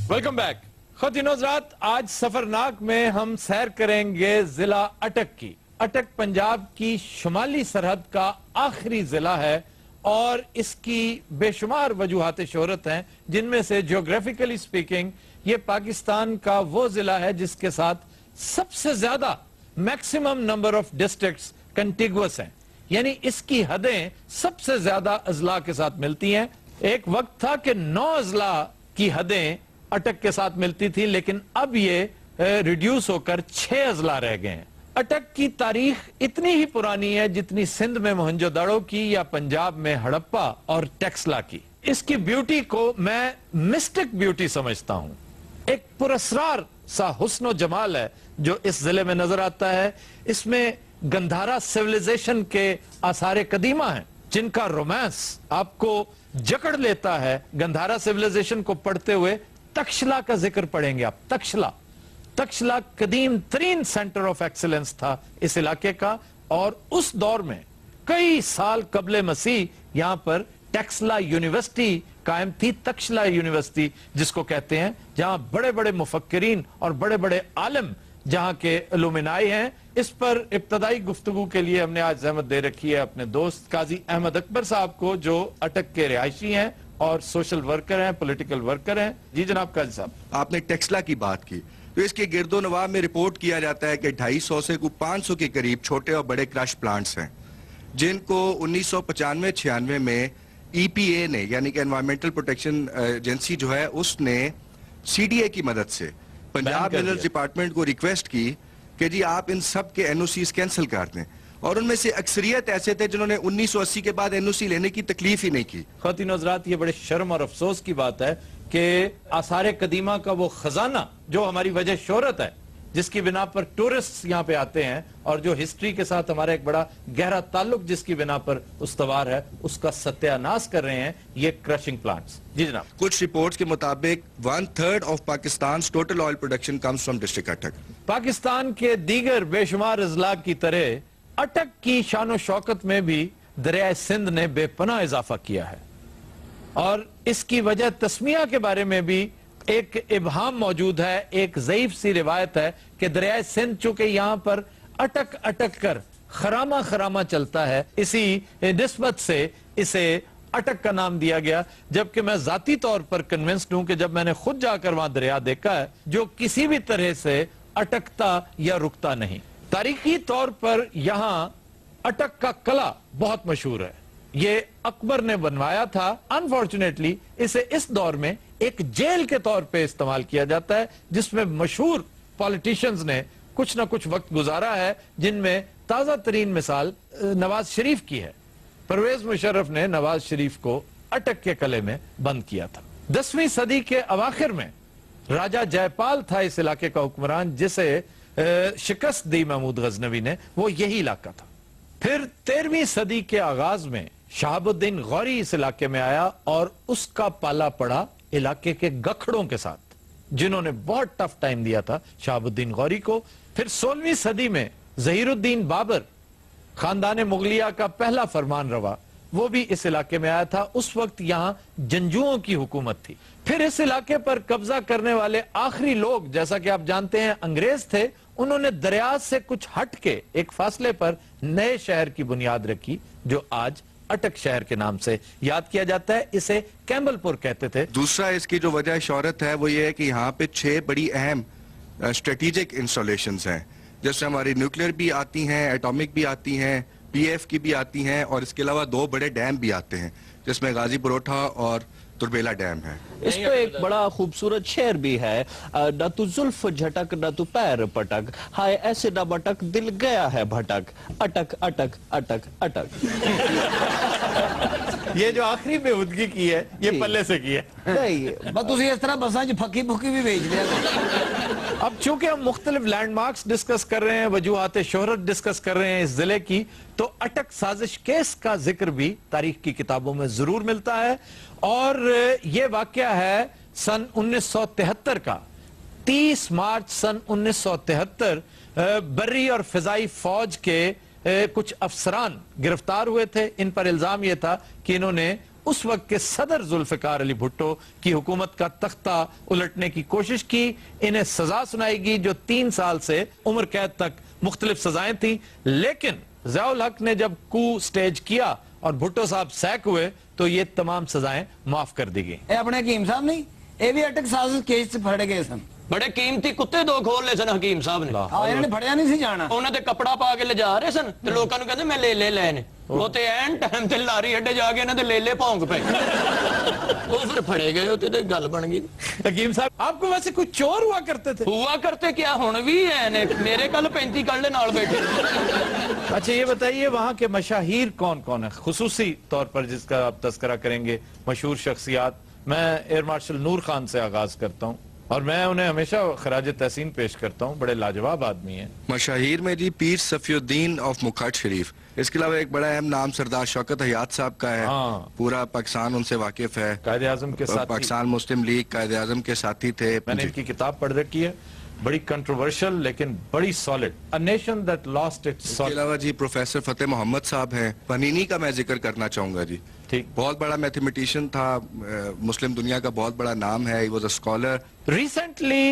Welcome back. ख़वातीन हज़रात, आज सफरनाक में हम सैर करेंगे जिला अटक की। अटक पंजाब की शुमाली सरहद का आखिरी जिला है और इसकी बेशुमार वजूहात शोहरत हैं, जिनमें से जियोग्राफिकली स्पीकिंग ये पाकिस्तान का वो जिला है जिसके साथ सबसे ज्यादा maximum number of districts contiguous हैं, यानी इसकी हदें सबसे ज्यादा अजला के साथ मिलती हैं। एक वक्त था कि 9 अजला की हदें अटक के साथ मिलती थी, लेकिन अब ये रिड्यूस होकर 6 अजला रह गए हैं। अटक की तारीख इतनी ही पुरानी है जितनी सिंध में मोहनजोदड़ो की या पंजाब में हड़प्पा और टेक्सला की। इसकी ब्यूटी को मैं मिस्टिक ब्यूटी समझता हूं। एक पुरस्रार सा हुस्न जमाल है जो इस जिले में नजर आता है। इसमें गंधारा सिविलाइजेशन के आसारे कदीमा हैं जिनका रोमांस आपको जकड़ लेता है। गंधारा सिविलाइजेशन को पढ़ते हुए तक्षला का जिक्र पढ़ेंगे आप। तक्षला कदीम तरीन सेंटर ऑफ एक्सीलेंस था इस इलाके का, और उस दौर में कई साल कबले मसीह यहां पर टेक्सला यूनिवर्सिटी कायम थी। तक्षला यूनिवर्सिटी जिसको कहते हैं, जहां बड़े बड़े मुफक्किरीन और बड़े बड़े आलिम जहां के इल्लुमिनाई हैं। इस पर इब्तदाई गुफ्तगू के लिए हमने आज जहमत दे रखी है अपने दोस्त काजी अहमद अकबर साहब को, जो अटक के रिहायशी हैं और सोशल वर्कर हैं, पॉलिटिकल वर्कर हैं। जी जनाब काजी साहब, आपने टेक्सला की बात की तो इसके गिरदो नवाह में रिपोर्ट किया जाता है कि 250 से 500 के करीब छोटे और बड़े क्रश प्लांट्स हैं, जिनको 1995-96 में EPA ने, यानी कि एनवायरमेंटल प्रोटेक्शन एजेंसी जो है, उसने CDA की मदद से पंजाब मिनरल्स डिपार्टमेंट को रिक्वेस्ट की कि जी आप इन सब के NOCs कैंसिल कर दें, और उनमें से अक्सरियत ऐसे थे जिन्होंने 1980 के बाद NOC लेने की तकलीफ ही नहीं की। ख़वातीन हज़रात, ये बड़े शर्म और अफसोस की बात है कि आसारे कदीमा का वो खजाना जो हमारी वजह शोहरत है, जिसकी बिना पर टूरिस्ट यहाँ पे आते हैं और जो हिस्ट्री के साथ हमारा एक बड़ा गहरा ताल्लुक जिसकी बिना पर उस्तवार है, उसका सत्यानाश कर रहे हैं ये क्रशिंग प्लांट्स। जी जनाब, कुछ रिपोर्ट्स के मुताबिक 1/3 of Pakistan total oil production comes from district अटक। पाकिस्तान के दीगर बेशुमार अजला की तरह अटक की शान शौकत में भी दरिया सिंध ने बेपनाह इजाफा किया है, और इसकी वजह तस्मिया के बारे में भी एक इबहाम मौजूद है। एक ज़ईफ सी रिवायत है कि दरिया सिंध चूंकि यहां पर अटक अटक कर खरामा खरामा चलता है, इसी निस्बत से इसे अटक का नाम दिया गया। जबकि मैं जाती तौर पर कन्विंस्ड हूं कि जब मैंने खुद जाकर वहां दरिया देखा है, जो किसी भी तरह से अटकता या रुकता नहीं। तारीखी तौर पर यहां अटक का कला बहुत मशहूर है। ये अकबर ने बनवाया था। अनफॉर्चुनेटली इसे इस दौर में एक जेल के तौर पे इस्तेमाल किया जाता है, जिसमें मशहूर पॉलिटिशियंस ने कुछ ना कुछ वक्त गुजारा है, जिनमें ताजा तरीन मिसाल नवाज शरीफ की है। परवेज मुशर्रफ ने नवाज शरीफ को अटक के कले में बंद किया था। 10वीं सदी के अवाखिर में राजा जयपाल था इस इलाके का हुक्मरान, जिसे शिकस्त दी महमूद गजनवी ने, वो यही इलाका था। फिर 13वीं सदी के आगाज में शहाबुद्दीन गौरी इस इलाके में आया और उसका पाला पड़ा इलाके के गखड़ों के साथ, जिन्होंने बहुत टफ टाइम दिया था शहाबुद्दीन गौरी को। फिर 16वीं सदी में ज़हीरुद्दीन बाबर, खानदान मुगलिया का पहला फरमान रवा, वो भी इस इलाके में आया था। उस वक्त यहां जंजुओं की हुकूमत थी। फिर इस इलाके पर कब्जा करने वाले आखिरी लोग, जैसा कि आप जानते हैं, अंग्रेज थे। उन्होंने दरिया से कुछ हट के एक फासले पर नए शहर की बुनियाद रखी, जो आज अटक शहर के नाम से याद किया जाता है। इसे कैम्बलपुर कहते थे। दूसरा इसकी जो वजह शोहरत है वो ये है कि यहाँ पे 6 बड़ी अहम स्ट्रेटेजिक इंस्टॉलेशंस हैं, जैसे हमारी न्यूक्लियर भी आती हैं, एटॉमिक भी आती हैं, PF की भी आती हैं, और इसके अलावा 2 बड़े डैम भी आते हैं, जिसमें गाजी बरोठा और तुरबेला डैम है। इस पे एक बड़ा खूबसूरत शेर भी है, न तू जुल्फ झटक न तू पैर पटक, हाय ऐसे न बटक दिल गया है भटक, अटक अटक अटक अटक। ये जो आखिरी बेहूदगी की है, ये पल्ले से की है। नहीं बस तुसी इस तरह बसा च फकी फुकी भी बेच दिया। अब चूंकि हम मुख्तलिफ लैंडमार्क्स डिस्कस कर रहे हैं, वजूहात शोहरत डिस्कस कर रहे हैं इस जिले की, तो अटक साजिश केस का जिक्र भी तारीख की किताबों में जरूर मिलता है। और ये वाकया है सन 1973 का। 30 मार्च सन 1973 बर्री और फिजाई फौज के कुछ अफसरान गिरफ्तार हुए थे। इन पर इल्जाम यह था कि इन्होंने उस वक्त के सदर जुल्फिकार अली भुट्टो की हुकूमत का तख्ता उलटने की कोशिश की। इन्हें सजा सुनाएगी जो 3 साल से उम्र कैद तक मुख्तलिफ सजाएं थी, लेकिन ज़ियाउल हक ने जब कू स्टेज किया और भुट्टो साहब सैक हुए तो ये तमाम सजाएं माफ कर दी गई। ਇਹ ਆਪਣੇ ਹਕੀਮ ਸਾਹਿਬ ਨਹੀਂ, ਇਹ ਵੀ ਅਟਕ ਸਾਜ਼ਿਸ਼ ਕੇਸ 'ਚ ਫੜੇ ਗਏ ਸਨ। ਬੜੇ ਕੀਮਤੀ ਕੁੱਤੇ 2 ਖੋਲ ਲਏ ਸਨ ਹਕੀਮ ਸਾਹਿਬ ਨੇ। ਆ ਇਹਨਾਂ ਨੇ ਫੜਿਆ ਨਹੀਂ ਸੀ ਜਾਣਾ। ਉਹਨਾਂ ਤੇ ਕੱਪੜਾ ਪਾ ਕੇ ਲਿਜਾ ਰਹੇ ਸਨ ਤੇ ਲੋਕਾਂ ਨੂੰ ਕਹਿੰਦੇ ਮੈਂ ਲੇਲੇ ਲਏ ਨੇ। ਉਹ ਤੇ ਐਨ ਟਾਈਮ ਤੇ ਲਾਰੀ ਅੱਡੇ ਜਾ ਕੇ ਇਹਨਾਂ ਦੇ ਲੇਲੇ ਭੌਂਕ ਪਏ। ਉਹ ਫਿਰ ਫੜੇ ਗਏ ਉੱਤੇ ਤੇ ਗੱਲ ਬਣ ਗਈ। हकीम साहब आपको वैसे कोई चोर हुआ करते थे? ਹੁਆ ਕਰਤੇ ਕਿਆ ਹੁਣ ਵੀ ਐ ਨੇ ਮੇਰੇ ਕੱਲ 35 ਕੱਲੇ ਨਾਲ ਬੈਠੇ। अच्छा ये बताइए वहां के मशाहीर कौन कौन है खुसूसी तौर पर जिसका आप तस्करा करेंगे, मशहूर शख्सियात? मैं एयर मार्शल नूर खान से आगाज करता हूँ और मैं उन्हें हमेशा खराज तहसीन पेश करता हूँ, बड़े लाजवाब आदमी हैं। मशाहीर में जी पीर सफीउद्दीन ऑफ मुखट शरीफ, इसके अलावा एक बड़ा अहम नाम सरदार शौकत हयात साहब का है। हाँ। पूरा पाकिस्तान उनसे वाकिफ है। कायदे आजम के साथ पाकिस्तान मुस्लिम लीग कायदे आजम के साथी थे। मैंने जी। इनकी किताब पढ़ रखी है, बड़ी कंट्रोवर्शियल लेकिन बड़ी solid, a nation that lost its इसके सॉलिड। अलावा जी प्रोफेसर फतेह मोहम्मद साहब हैं। पनीनी का मैं जिक्र करना चाहूंगा जी। ठीक। बहुत बड़ा मैथमेटिशियन था, मुस्लिम दुनिया का बहुत बड़ा नाम है। He was a scholar. Recently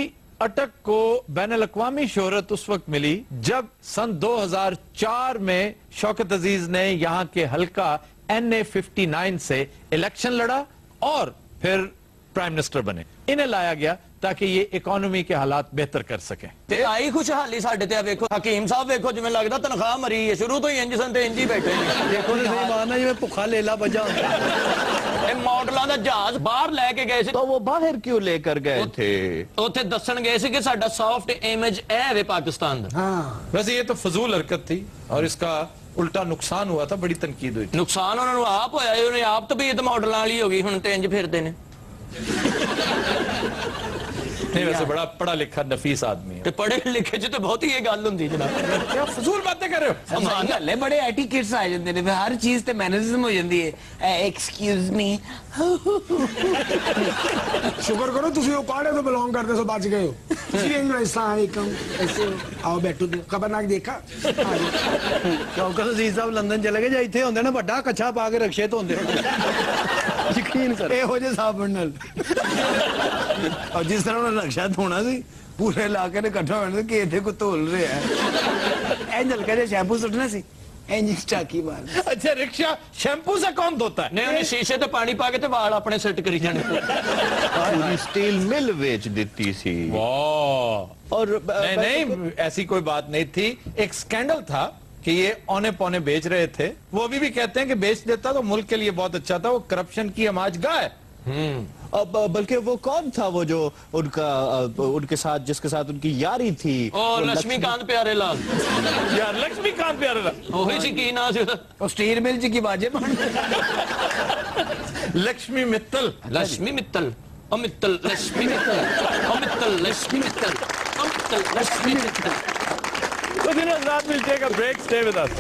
अटक को बैनुल अक़वामी शोहरत उस वक्त मिली जब सन 2004 में शौकत अजीज ने यहाँ के हल्का NA59 से इलेक्शन लड़ा और फिर प्राइम मिनिस्टर बने। इन्हें लाया गया ताकि ये इकोनॉमी के हालात बेहतर कर सकें। ਤੇ ਆਈ ਖੁਸ਼ਹਾਲੀ ਸਾਡੇ ਤੇ ਆ ਵੇਖੋ ਹਕੀਮ ਸਾਹਿਬ ਵੇਖੋ ਜਿਵੇਂ ਲੱਗਦਾ ਤਨਖਾਹ ਮਰੀ ਹੈ ਸ਼ੁਰੂ ਤੋਂ ਹੀ ਇੰਜ ਸਨ ਤੇ ਇੰਜ ਹੀ ਬੈਠੇ ਨੇ। ਦੇਖੋ ਤੇ ਸਹੀ ਬਾਤ ਨਾ ਜਿਵੇਂ ਭੁੱਖਾ ਲੇਲਾ ਬੱਜਾ ਹੁੰਦਾ। ਇਹ ਮਾਡਲਾਂ ਦਾ ਜਹਾਜ਼ ਬਾਹਰ ਲੈ ਕੇ ਗਏ ਸੀ तो वो बाहर क्यों लेकर गए थे? ਉੱਥੇ ਦੱਸਣ ਗਏ ਸੀ ਕਿ ਸਾਡਾ ਸੌਫਟ ਇਮੇਜ ਇਹ ਵੇ ਪਾਕਿस्तान ਦਾ। ਹਾਂ वैसे ये तो फजूल हरकत थी और इसका उल्टा नुकसान हुआ था, बड़ी तनकीद हुई थी। ਨੁਕਸਾਨ ਉਹਨਾਂ ਨੂੰ ਆਪ ਹੋਇਆ ਉਹਨੇ ਆਪ ਤਬੀਅਤ ਮਾਡਲਾਂ ਵਾਲੀ ਹੋ ਗਈ ਹੁਣ ਤੇ ਇੰਜ ਫਿਰਦੇ ਨੇ। नहीं वैसे बड़ा पढ़ा लिखा नफीस आदमी है। ਤੇ ਪੜ੍ਹੇ ਲਿਖੇ ਚ ਤੇ ਬਹੁਤ ਹੀ ਇਹ ਗੱਲ ਹੁੰਦੀ ਜਨਾਬ। क्या फजूल बातें कर रहे हो? ਸਮਾਨ ਹੱਲੇ ਬੜੇ ਐਟੀਕੇਟਸ ਆ ਜਾਂਦੇ ਨੇ, ਫਿਰ ਹਰ ਚੀਜ਼ ਤੇ ਮੈਨਰਿਜ਼ਮ ਹੋ ਜਾਂਦੀ ਹੈ। ਐਕਸਕਿਊਜ਼ ਮੀ, शुक्र करो तुसी वो काड़े तो बिलोंग करते सो बच गए हो। तुसी इंग्लिश अस्सलाम वालेकुम ऐसे हो। आओ बैठो, खबरनाक देखा। ਚੌਕਸ ਅਜ਼ੀਜ਼ ਸਾਹਿਬ ਲੰਡਨ ਚਲੇ ਗਏ ਜਾਂ ਇੱਥੇ ਹੁੰਦੇ ਨੇ ਵੱਡਾ ਕੱਛਾ ਪਾ ਕੇ ਰਕਸ਼ੇ ਧੋਂਦੇ ਯਕੀਨ ਕਰ ਇਹੋ ਜਿਹੇ ਸਾਬਣ ਨਾਲ। ਔਰ ਜਿਸ ਤਰ੍ਹਾਂ ਉਹਨਾਂ ਰਕਸ਼ਾ ਧੋਣਾ ਸੀ ਪੂਰੇ ਇਲਾਕੇ ਨੇ ਇਕੱਠਾ ਹੋਣਾ ਕਿ ਇੱਥੇ ਕੋਈ ਧੋਲ ਰਿਹਾ ਹੈ। ਇੰਜ ਹਲਕਾ ਜਿਹਾ ਸ਼ੈਂਪੂ ਸੁੱਟਣਾ ਸੀ, ਇੰਜ ਸਟਾਕੀ ਮਾਰ। अच्छा रिक्शा शैम्पू से कौन धोता है? ਨਹੀਂ ਉਹਨੇ ਸ਼ੀਸ਼ੇ ਤੇ ਪਾਣੀ ਪਾ ਕੇ ਤੇ ਵਾਲ ਆਪਣੇ ਸੈੱਟ ਕਰੀ ਜਾਣੇ। पूरी स्टील मिल बेच देती थी। वाह। और नहीं नहीं ऐसी कोई बात नहीं थी, एक स्कैंडल था कि ये औने पौने बेच रहे थे। वो अभी भी कहते हैं कि बेच देता तो मुल्क के लिए बहुत अच्छा था। वो करप्शन की हमाज गाह है। अब बल्कि वो कौन था वो जो उनके साथ जिसके साथ उनकी यारी थी? ਉਹ वो ਲక్ష్ਮੀਕਾਂਤ ਪਿਆਰੇ ਲਾਲ यार लक्ष्मीकांत प्यारा ਉਹੀ ਸੀ ਕੀ ਨਾਂ ਸੀ ਉਹਦਾ? ਉਹ ਸਟੀਲ ਮਿਲ ਚ ਕੀ ਬਾਜੇ ਬਣ लक्ष्मी मित्तल। ਲక్ష్ਮੀ ਮਿੱਤਲ ਅਮਿੱਤਲ ਲక్ష్ਮੀ ਮਿੱਤਲ ਅਮਿੱਤਲ ਲక్ష్ਮੀ ਮਿੱਤਲ ਅਮਿੱਤਲ ਲక్ష్ਮੀ ਮਿੱਤਲ। तो दिन रात मिलते ब्रेक, स्टे विद अस।